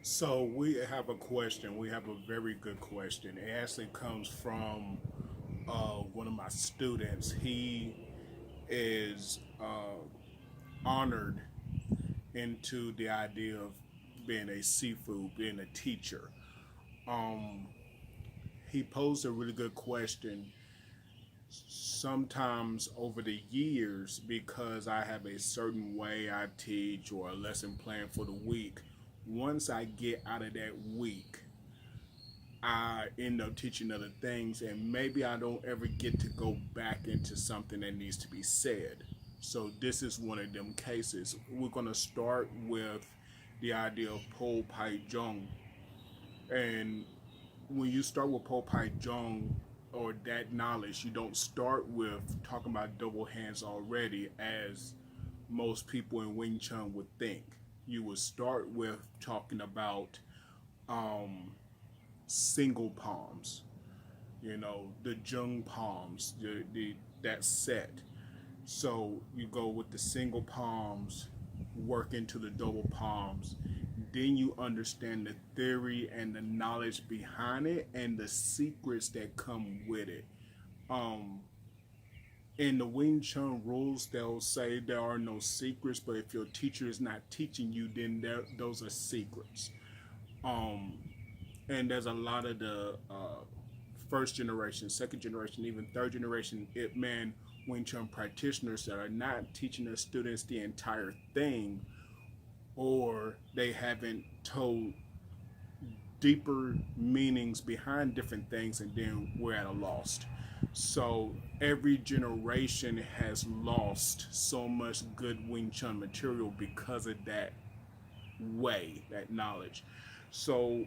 So we have a question. We have a very good question. It actually comes from one of my students. He is honored into the idea of being a seafood, being a teacher. Um, he posed a really good question. Sometimes over the years, because I have a certain way I teach or a lesson plan for the week, once I get out of that week, I end up teaching other things, and maybe I don't ever get to go back into something that needs to be said. So, this is one of them cases. We're going to start with the idea of Po Pai Jung. And when you start with Po Pai Jung or that knowledge, you don't start with talking about double hands already, as most people in Wing Chun would think. You would start with talking about um, single palms, the Jeung palms, that set. So you go with the single palms, work into the double palms, then you understand the theory and the knowledge behind it and the secrets that come with it. Um, in the Wing Chun rules, they'll say there are no secrets, but if your teacher is not teaching you, then those are secrets. Um, and there's a lot of the first generation, second generation, even third generation Ip Man Wing Chun practitioners that are not teaching their students the entire thing, or they haven't told deeper meanings behind different things, and then we're at a loss. So every generation has lost so much good Wing Chun material because of that that knowledge. So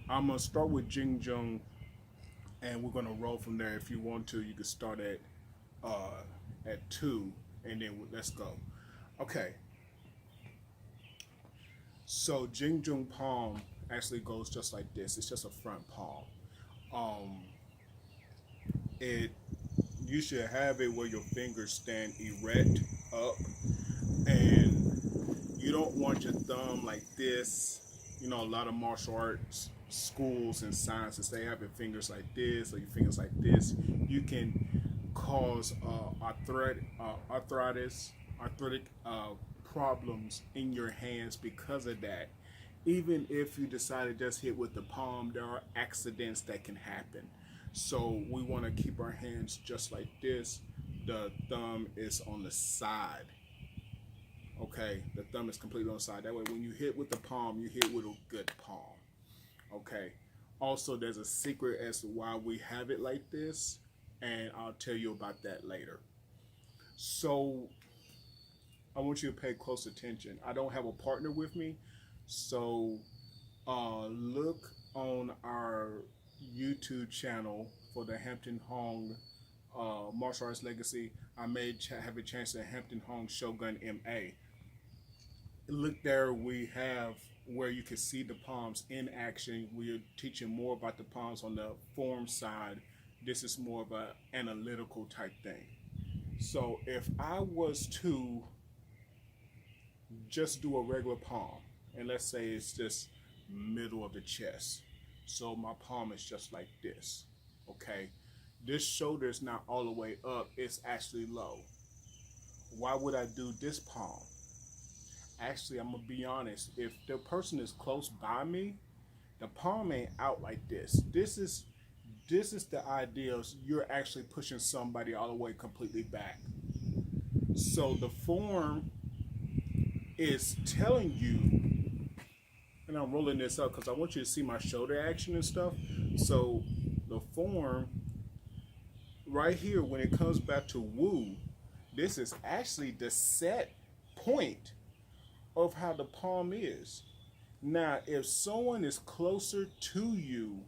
I'm gonna start with Jing Jeung, and we're gonna roll from there. If you want to, you can start uh, at two, and then let's go. Okay. So Jing Jung palm actually goes just like this. It's just a front palm. Um, it You should have it where your fingers stand erect up, and you don't want your thumb like this. A lot of martial arts schools and sciences, they have your fingers like this or your fingers like this. You can cause arthritic problems in your hands because of that. Even if you decide to just hit with the palm, there are accidents that can happen. So we want to keep our hands just like this. The thumb is on the side. Okay, the thumb is completely on the side. That way, when you hit with the palm, you hit with a good palm. Okay. Also, there's a secret as to why we have it like this, and I'll tell you about that later. So, I want you to pay close attention. I don't have a partner with me, so look on our YouTube channel for the Hampton Hong Martial Arts Legacy. I may have a chance at Hampton Hong Shogun M.A. Look there, we have where you can see the palms in action. We're teaching more about the palms on the form side. This is more of an analytical type thing. So if I was to just do a regular palm, and let's say it's just middle of the chest, so my palm is just like this, okay? This shoulder is not all the way up, it's actually low. Why would I do this palm? Actually, I'm gonna be honest, if the person is close by me, the palm ain't out like this. This is the idea of you're actually pushing somebody all the way completely back. So the form is telling you, and I'm rolling this up because I want you to see my shoulder action and stuff. So the form right here, when it comes back to Wu, this is actually the set point of how the palm is. Now, if someone is closer to you,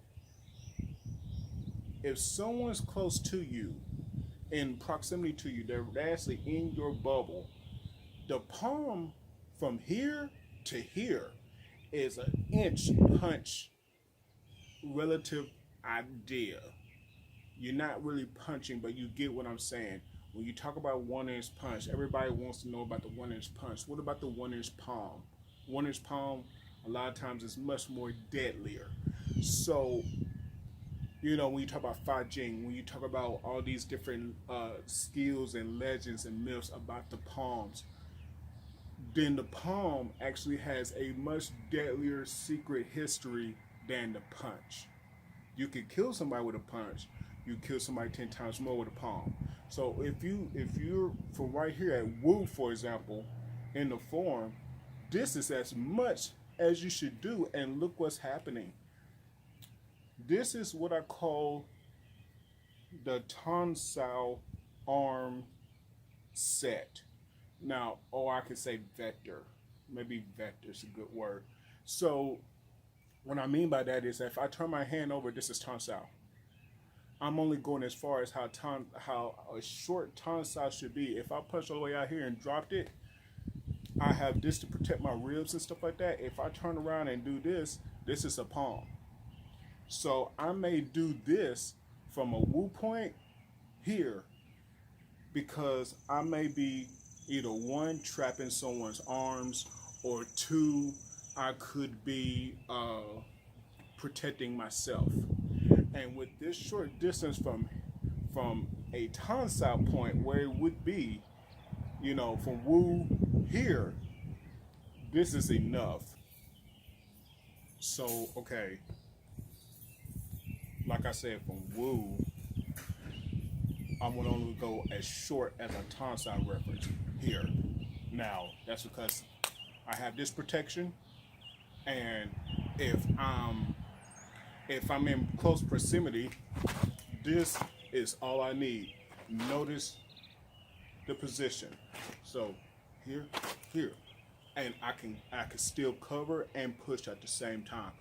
if someone's close to you, in proximity to you, they're actually in your bubble, the palm from here to here is an inch punch relative idea. You're not really punching, but you get what I'm saying. When you talk about 1 inch punch, everybody wants to know about the 1 inch punch. What about the 1 inch palm? 1 inch palm, a lot of times it's much more deadlier. So, when you talk about Fa Jing, when you talk about all these different skills and legends and myths about the palms, then the palm actually has a much deadlier secret history than the punch. You could kill somebody with a punch. You kill somebody 10 times more with a palm. So if you're from right here at Wu, for example, in the form, this is as much as you should do. And look what's happening. This is what I call the Sanshou arm set. Now, or I could say vector. Maybe vector is a good word. So what I mean by that is that if I turn my hand over, this is Sanshou. I'm only going as far as how a short Sanshou should be. If I punch all the way out here and dropped it, I have this to protect my ribs and stuff like that. If I turn around and do this, this is a palm. So I may do this from a Wu point here because I may be either one, trapping someone's arms, or two, I could be protecting myself. And with this short distance from a Sanshou point where it would be, from Wu here, this is enough. So, okay, like I said, from Wu, I'm going to only go as short as a Sanshou reference here. Now, that's because I have this protection, and if I'm in close proximity, this is all I need. Notice the position. So here, and I can still cover and push at the same time.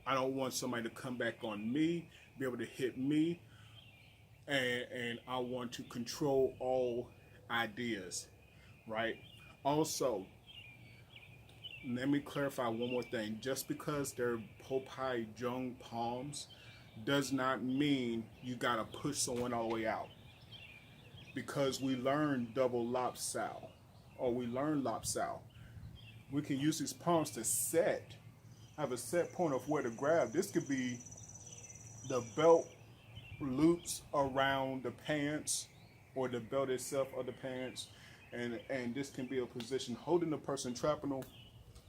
I don't want somebody to come back on me, be able to hit me, and I want to control all ideas, right? Also, let me clarify one more thing. Just because they're Popeye Jeung palms does not mean you gotta push someone all the way out. Because we learn double lop sao, or we learn lop sao, we can use these palms to have a set point of where to grab. This could be the belt loops around the pants, or the belt itself of the pants, and this can be a position holding the person, trapping them,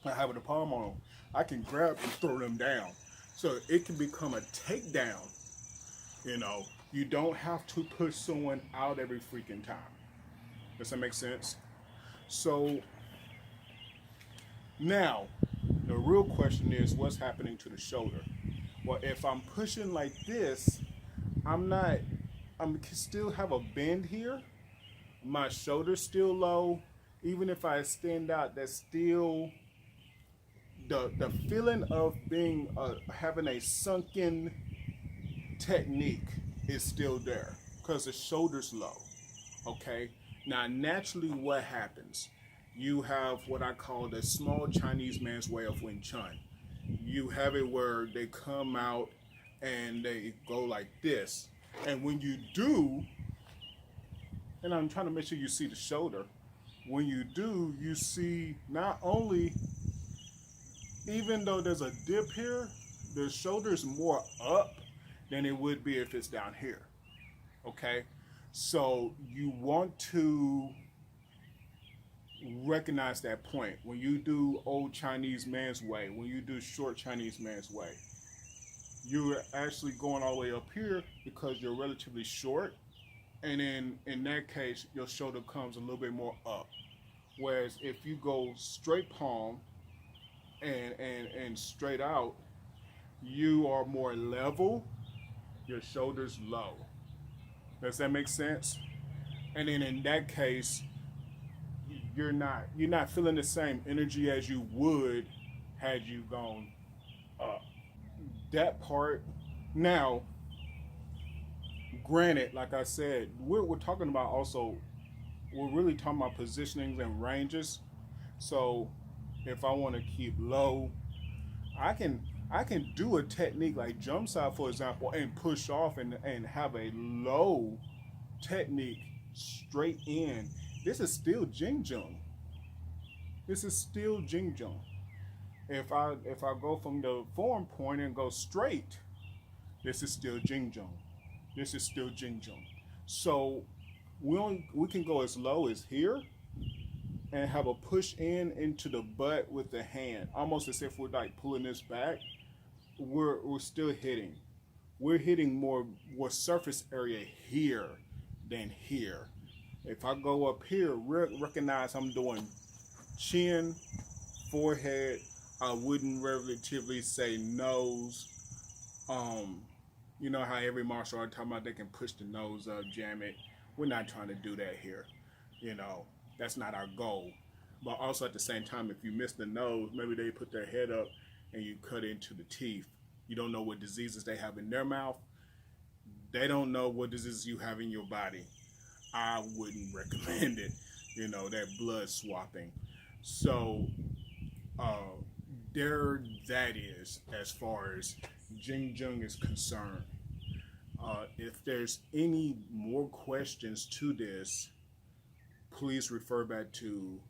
and having the palm on them. I can grab and throw them down, so it can become a takedown. You don't have to push someone out every freaking time. Does that make sense? So now the real question is, what's happening to the shoulder? Well, if I'm pushing like this, I can still have a bend here. My shoulder's still low. Even if I extend out, that's still the feeling of being having a sunken technique is still there because the shoulder's low. Okay. Now, naturally, what happens? You have what I call the small Chinese man's way of Wing Chun. You have it where they come out and they go like this. And when you do, and I'm trying to make sure you see the shoulder, when you do, you see not only, even though there's a dip here, the shoulder's more up than it would be if it's down here. Okay? So you want to recognize that point. When you do old Chinese man's way, when you do short Chinese man's way, you're actually going all the way up here because you're relatively short, and in that case your shoulder comes a little bit more up. Whereas if you go straight palm and straight out, you are more level, your shoulder's low. Does that make sense? And then in that case, you're not feeling the same energy as you would had you gone up. That part. Now, granted, like I said, we're talking about also, we're really talking about positionings and ranges. So if I want to keep low, I can do a technique like jump side, for example, and push off and have a low technique straight in. This is still Jeung. This is still Jeung. If I go from the form point and go straight, this is still Jing. This is still Jing. So we can go as low as here and have a push in into the butt with the hand, almost as if we're like pulling this back. We're still hitting. We're hitting more surface area here than here. If I go up here, recognize I'm doing chin, forehead. I wouldn't relatively say nose. You know how every martial art talking about they can push the nose up, jam it. We're not trying to do that here. You know, that's not our goal. But also at the same time, if you miss the nose, maybe they put their head up and you cut into the teeth. You don't know what diseases they have in their mouth. They don't know what diseases you have in your body. I wouldn't recommend it. You know, that blood swapping. So there that is as far as Jeung is concerned. If there's any more questions to this, please refer back to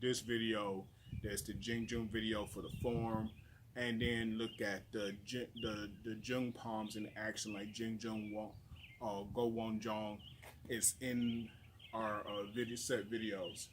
this video. There's the Jeung video for the form, and then look at the Jeung palms in action, like Jing Go Won Jong. It's in our video set videos.